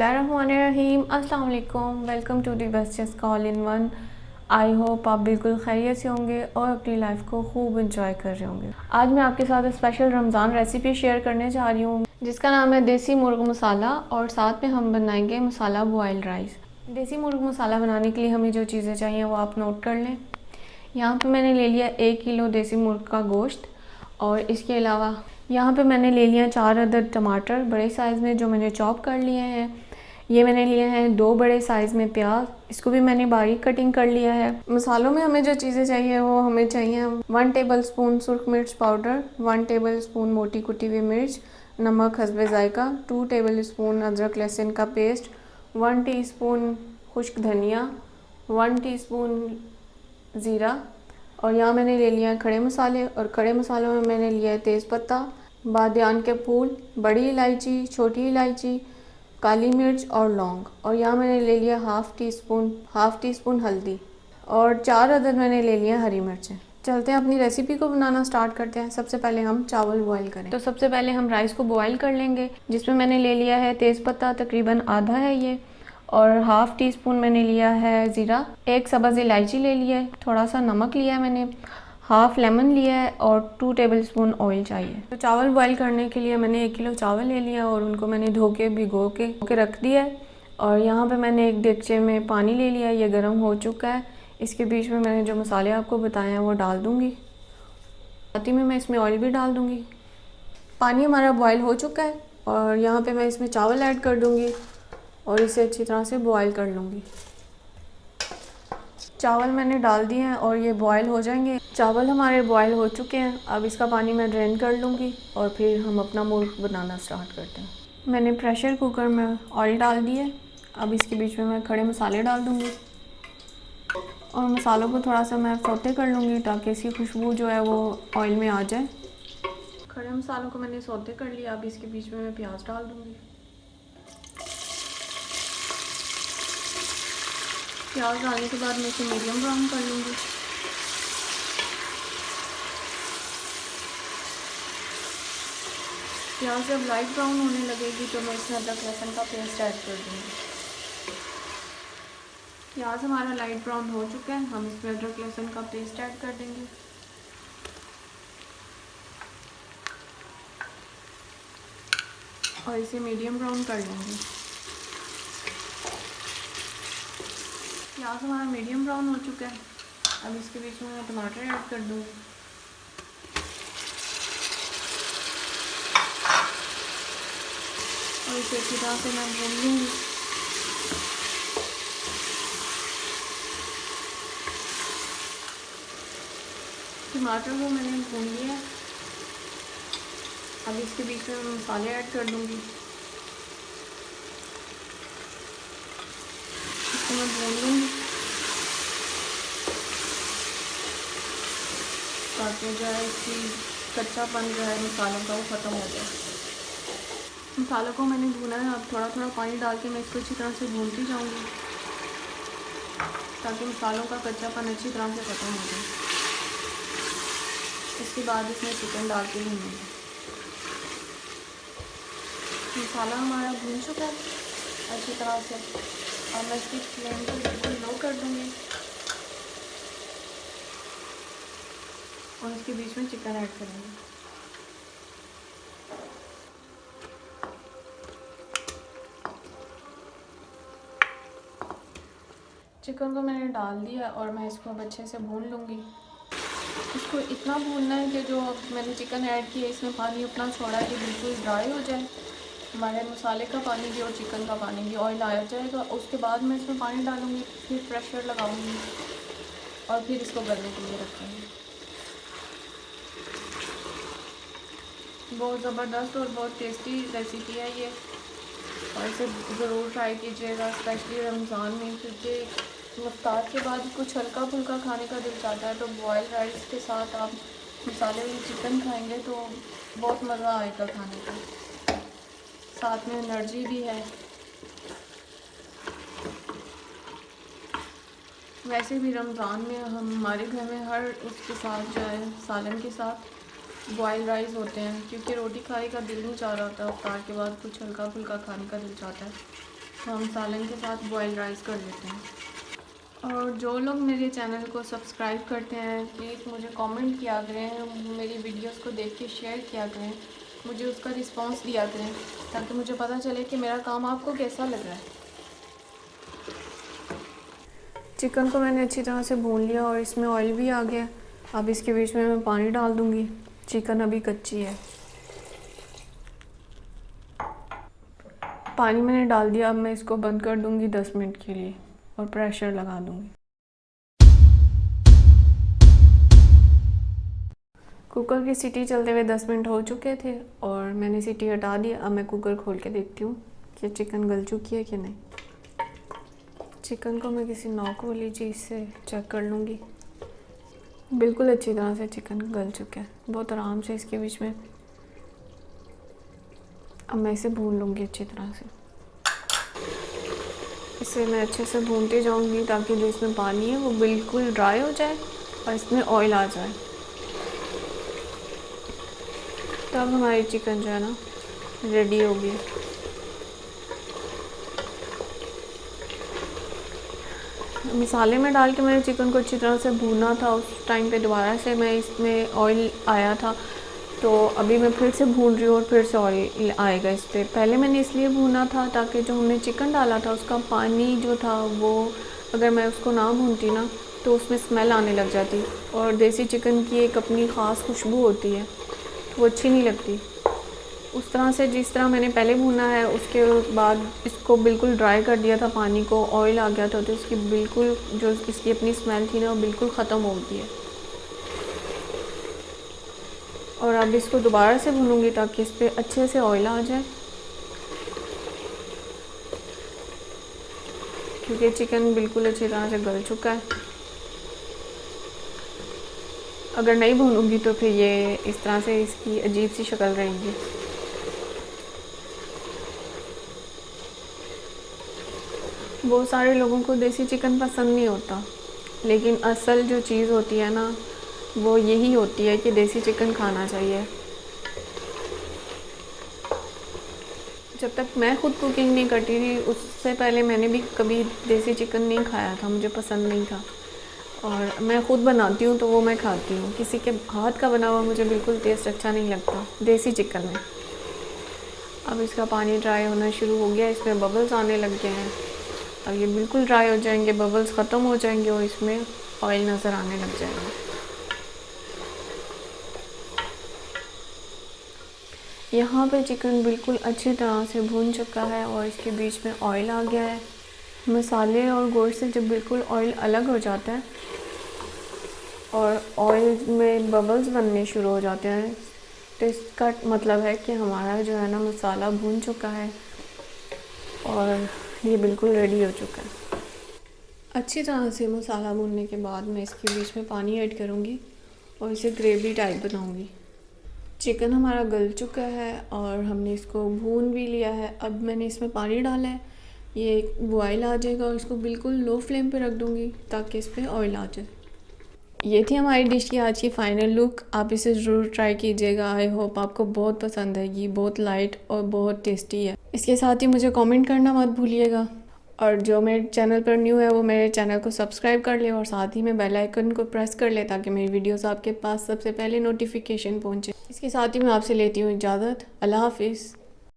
बिस्मिल्लाहिर्रहमानिर्रहीम। अस्सलाम वालेकुम। Welcome to the best just call in one. I hope आप बिल्कुल खैरियत से होंगे और अपनी लाइफ को खूब इंजॉय कर रहे होंगे। आज मैं आपके साथ स्पेशल रमज़ान रेसिपी शेयर करने जा रही हूँ जिसका नाम है देसी मुर्ग मसाला, और साथ में हम बनाएंगे मसाला बॉइल्ड राइस। देसी मुर्ग मसाला बनाने के लिए हमें जो चीज़ें चाहिए वो आप नोट कर लें। यहाँ पे मैंने ले लिया 1 किलो देसी मुर्ग का गोश्त, और इसके अलावा यहाँ पे मैंने ले लिया 4 अदद टमाटर बड़े साइज़ में जो मैंने चॉप कर लिए हैं। ये मैंने लिए हैं 2 बड़े साइज़ में प्याज, इसको भी मैंने बारीक कटिंग कर लिया है। मसालों में हमें जो चीज़ें चाहिए वो हमें चाहिए 1 टेबलस्पून सुर्ख मिर्च पाउडर, 1 टेबलस्पून मोटी कुटी हुई मिर्च, नमक हस्बे ज़ायका, 2 टेबलस्पून अदरक लहसुन का पेस्ट, 1 टीस्पून खुश्क धनिया, 1 टीस्पून ज़ीरा, और यहाँ मैंने ले लिया है खड़े मसाले। और खड़े मसालों में मैंने लिया है तेज़पत्ता, बादियान के फूल, बड़ी इलायची, छोटी इलायची, काली मिर्च और लौंग। और यहाँ मैंने ले लिया हाफ़ टी स्पून हल्दी, और 4 अदद मैंने ले लिया हरी मिर्चें। चलते हैं अपनी रेसिपी को बनाना स्टार्ट करते हैं। सबसे पहले हम चावल बॉईल करें, तो सबसे पहले हम राइस को बॉईल कर लेंगे, जिसमें मैंने ले लिया है तेज़पत्ता, तकरीबन आधा है ये, और हाफ़ टी स्पून मैंने लिया है ज़ीरा, 1 सब्ज़ इलायची ले लिया है, थोड़ा सा नमक लिया है मैंने, हाफ़ लेमन लिया है, और 2 टेबलस्पून ऑयल चाहिए। तो चावल बॉईल करने के लिए मैंने 1 किलो चावल ले लिया और उनको मैंने धो के भिगो के रख दिया है। और यहाँ पे मैंने एक देगचे में पानी ले लिया, ये गर्म हो चुका है। इसके बीच में मैंने जो मसाले आपको बताए हैं वो डाल दूँगी, साथ ही में मैं इसमें ऑयल भी डाल दूँगी। पानी हमारा बॉयल हो चुका है और यहाँ पे मैं इसमें चावल ऐड कर दूँगी और इसे अच्छी तरह से बॉईल कर लूँगी। चावल मैंने डाल दिए हैं और ये बॉईल हो जाएंगे। चावल हमारे बॉईल हो चुके हैं, अब इसका पानी मैं ड्रेन कर लूँगी और फिर हम अपना मुर्ग बनाना स्टार्ट करते हैं। मैंने प्रेशर कुकर में ऑयल डाल दिए, अब इसके बीच में मैं खड़े मसाले डाल दूँगी और मसालों को थोड़ा सा मैं सौते कर लूँगी ताकि इसकी खुशबू जो है वो ऑयल में आ जाए। खड़े मसालों को मैंने सौते कर लिया, अब इसके बीच में मैं प्याज डाल दूँगी। प्याज डालने के बाद मैं इसे मीडियम ब्राउन कर लूँगी। प्याज जब लाइट ब्राउन होने लगेगी तो मैं इसमें अदरक लहसुन का पेस्ट ऐड कर दूँगी। प्याज हमारा लाइट ब्राउन हो चुका है, हम इसमें अदरक लहसुन का पेस्ट ऐड कर देंगे और इसे मीडियम ब्राउन कर लेंगे। प्याज हमारा मीडियम ब्राउन हो चुका है, अब इसके बीच में मैं टमाटर ऐड कर दूँगी और इसे अच्छी तरह से मैं भून लूँगी। टमाटर को मैंने भून लिया है, अब इसके बीच में मैं मसाले ऐड कर दूँगी, इसको मैं भून लूँगी ताकि जो है इसकी कच्चापन जो है मसालों का वो ख़त्म हो जाए। मसालों को मैंने भूना है, अब थोड़ा थोड़ा पानी डाल के मैं इसको अच्छी तरह से भूनती जाऊँगी ताकि मसालों का कच्चापन अच्छी तरह से ख़त्म हो जाए। इसके बाद इसमें चिकन डाल के भूनेंगे। मसाला हमारा भून चुका है अच्छी तरह से, और मैं इसकी फ्लेम को बिल्कुल लो कर दूँगी और इसके बीच में चिकन ऐड करेंगे। चिकन को मैंने डाल दिया और मैं इसको अब अच्छे से भून लूँगी। इसको इतना भूनना है कि जो मैंने चिकन ऐड किया इसमें पानी अपना छोड़ा है कि बिल्कुल ड्राई हो जाए। हमारे मसाले का पानी भी और चिकन का पानी भी ऑयल आ जाएगा। उसके बाद मैं इसमें पानी डालूँगी, फिर प्रेशर लगाऊँगी और फिर इसको गलने के लिए रखेंगे। बहुत ज़बरदस्त और बहुत टेस्टी रेसिपी है ये, और इसे ज़रूर ट्राई कीजिएगा स्पेशली रमज़ान में, क्योंकि इफ्तार के बाद कुछ हल्का फुल्का खाने का दिल चाहता है। तो बॉयल राइस के साथ आप मसाले वाली चिकन खाएंगे तो बहुत मज़ा आएगा खाने का, साथ में एनर्जी भी है। वैसे भी रमज़ान में हमारे घर में हर उसके साथ जो है सालन के साथ बॉयल राइस होते हैं, क्योंकि रोटी खाने का दिल नहीं चाह रहा होता। इफ्तार के बाद कुछ हल्का फुल्का खाने का दिल चाहता है। तो हम सालन के साथ बॉयल राइस कर लेते हैं। और जो लोग मेरे चैनल को सब्सक्राइब करते हैं प्लीज़ मुझे कमेंट किया करें, मेरी वीडियोस को देख के शेयर किया करें, मुझे उसका रिस्पांस दिया करें ताकि मुझे पता चले कि मेरा काम आपको कैसा लग रहा है। चिकन को मैंने अच्छी तरह से भून लिया और इसमें ऑयल भी आ गया। अब इसके बीच में मैं पानी डाल दूँगी, चिकन अभी कच्ची है। पानी मैंने डाल दिया, अब मैं इसको बंद कर दूँगी 10 मिनट के लिए और प्रेशर लगा दूँगी। कुकर की सीटी चलते हुए 10 मिनट हो चुके थे और मैंने सीटी हटा दी। अब मैं कुकर खोल के देखती हूँ कि चिकन गल चुकी है कि नहीं। चिकन को मैं किसी नॉक वाली चीज़ से चेक कर लूँगी। बिल्कुल अच्छी तरह से चिकन गल चुका है, बहुत आराम से इसके बीच में। अब मैं इसे भून लूँगी अच्छी तरह से। इसे मैं अच्छे से भूनती जाऊँगी ताकि जो इसमें पानी है वो बिल्कुल ड्राई हो जाए और इसमें ऑयल आ जाए। तब हमारी चिकन जो है ना रेडी होगी। मसाले में डाल के मैंने चिकन को अच्छी तरह से भूना था। उस टाइम पे दोबारा से मैं इसमें ऑयल आया था, तो अभी मैं फिर से भून रही हूँ और फिर से ऑयल आएगा इस पर। पहले मैंने इसलिए भूना था ताकि जो हमने चिकन डाला था उसका पानी जो था वो, अगर मैं उसको ना भूनती ना तो उसमें स्मेल आने लग जाती और देसी चिकन की एक अपनी ख़ास खुशबू होती है, वो अच्छी नहीं लगती। उस तरह से जिस तरह मैंने पहले भूना है उसके बाद इसको बिल्कुल ड्राई कर दिया था, पानी को, ऑयल आ गया था, तो इसकी बिल्कुल जो इसकी अपनी स्मेल थी ना वो बिल्कुल ख़त्म हो गई है। और अब इसको दोबारा से भूनूंगी ताकि इस पर अच्छे से ऑयल आ जाए, क्योंकि चिकन बिल्कुल अच्छी तरह से गल चुका है। अगर नहीं भूनूंगी तो फिर ये इस तरह से इसकी अजीब सी शक्ल रहेगी। बहुत सारे लोगों को देसी चिकन पसंद नहीं होता, लेकिन असल जो चीज़ होती है ना वो यही होती है कि देसी चिकन खाना चाहिए। जब तक मैं ख़ुद कुकिंग नहीं करती थी उससे पहले मैंने भी कभी देसी चिकन नहीं खाया था, मुझे पसंद नहीं था। और मैं ख़ुद बनाती हूँ तो वो मैं खाती हूँ, किसी के हाथ का बना हुआ मुझे बिल्कुल टेस्ट अच्छा नहीं लगता देसी चिकन में। अब इसका पानी ड्राई होना शुरू हो गया, इसमें बबल्स आने लग गए हैं। अब ये बिल्कुल ड्राई हो जाएंगे, बबल्स ख़त्म हो जाएंगे और इसमें ऑयल नज़र आने लग जाएगा। यहाँ पे चिकन बिल्कुल अच्छी तरह से भून चुका है और इसके बीच में ऑयल आ गया है। मसाले और गोश्त से जब बिल्कुल ऑयल अलग हो जाता है और ऑयल में बबल्स बनने शुरू हो जाते हैं तो इसका मतलब है कि हमारा जो है ना मसाला भून चुका है और ये बिल्कुल रेडी हो चुका है। अच्छी तरह से मसाला भूनने के बाद मैं इसके बीच में पानी ऐड करूँगी और इसे ग्रेवी टाइप बनाऊँगी। चिकन हमारा गल चुका है और हमने इसको भून भी लिया है। अब मैंने इसमें पानी डाला है, ये बॉयल आ जाएगा और इसको बिल्कुल लो फ्लेम पे रख दूँगी ताकि इस पर ऑयल आ जाए। ये थी हमारी डिश की आज की फ़ाइनल लुक। आप इसे ज़रूर ट्राई कीजिएगा, आई होप आपको बहुत पसंद आएगी। बहुत लाइट और बहुत टेस्टी है। इसके साथ ही मुझे कमेंट करना मत भूलिएगा और जो मेरे चैनल पर न्यू है वो मेरे चैनल को सब्सक्राइब कर ले और साथ ही में बेल आइकन को प्रेस कर ले ताकि मेरी वीडियोस आपके पास सबसे पहले नोटिफिकेशन पहुंचे। इसके साथ ही मैं आपसे लेती हूँ इजाज़त। अल्लाह हाफिज़।